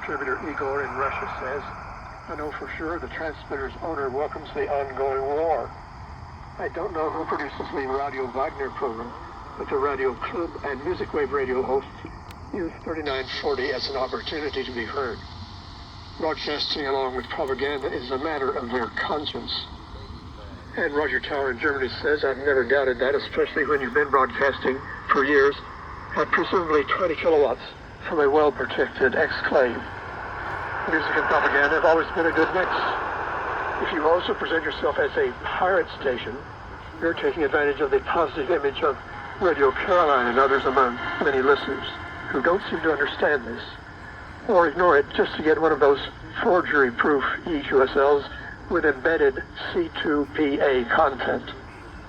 contributor Igor in Russia says, I know for sure the transmitter's owner welcomes the ongoing war. I don't know who produces the Radio Wagner program, but the Radio Club and Music Wave radio hosts use 3940 as an opportunity to be heard. Broadcasting along with propaganda is a matter of their conscience. And Roger Tower in Germany says, I've never doubted that, especially when you've been broadcasting for years at presumably 20 kilowatts from a well-protected exclave. Music and propaganda have always been a good mix. If you also present yourself as a pirate station, you're taking advantage of the positive image of Radio Caroline and others among many listeners who don't seem to understand this, or ignore it just to get one of those forgery-proof EQSLs with embedded C2PA content.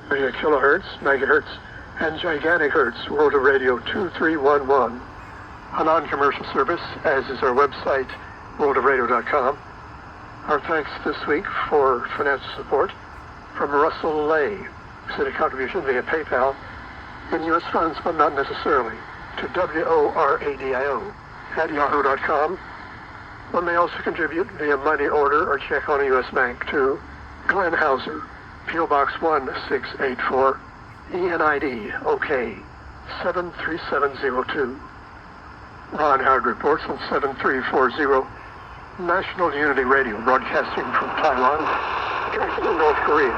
Radio kilohertz, megahertz, and gigantic hertz, World of Radio 2311. A non-commercial service, as is our website, worldofradio.com. Our thanks this week for financial support from Russell Lay. Sent a contribution via PayPal in U.S. funds, but not necessarily, to WORADIO at yahoo.com. One may also contribute via money order or check on a U.S. bank to Glenn Hauser, P.O. Box 1684, ENID, OK, 73702. Ron Howard reports on 7340, National Unity Radio, broadcasting from Taiwan, North Korea.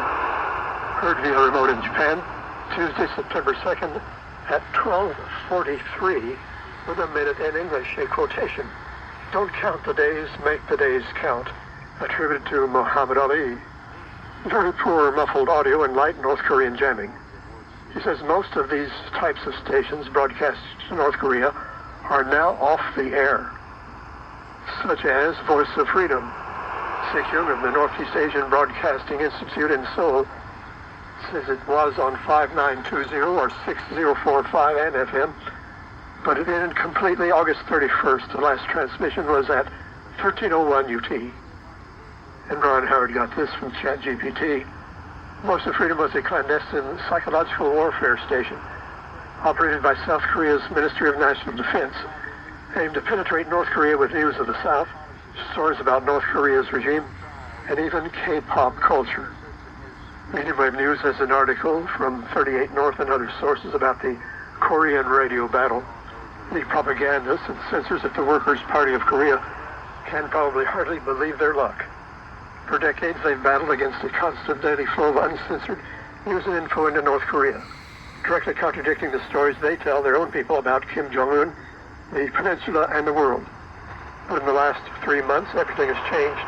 Heard via remote in Japan, Tuesday, September 2nd at 12:43, with a minute in English, a quotation. Don't count the days, make the days count, attributed to Muhammad Ali. Very poor muffled audio and light North Korean jamming. He says most of these types of stations broadcast to North Korea are now off the air, such as Voice of Freedom. Sekyung of the Northeast Asian Broadcasting Institute in Seoul says it was on 5920 or 6045 and FM, but it ended completely August 31st. The last transmission was at 1301 UT. And Ron Howard got this from ChatGPT. Voice of Freedom was a clandestine psychological warfare station operated by South Korea's Ministry of National Defense, aimed to penetrate North Korea with news of the South, stories about North Korea's regime, and even K-pop culture. Medium Wave News has an article from 38 North and other sources about the Korean radio battle. The propagandists and censors at the Workers' Party of Korea can probably hardly believe their luck. For decades, they've battled against a constant daily flow of uncensored news and info into North Korea, directly contradicting the stories they tell their own people about Kim Jong-un, the peninsula, and the world. But in the last 3 months, everything has changed.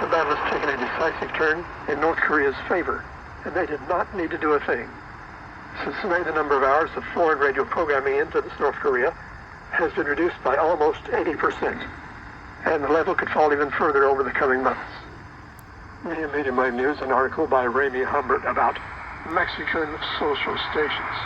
The battle has taken a decisive turn in North Korea's favor, and they did not need to do a thing. Since May, the number of hours of foreign radio programming into North Korea has been reduced by almost 80%, and the level could fall even further over the coming months. Medium Wave News, an article by Ramy Humbert about Mexican social stations.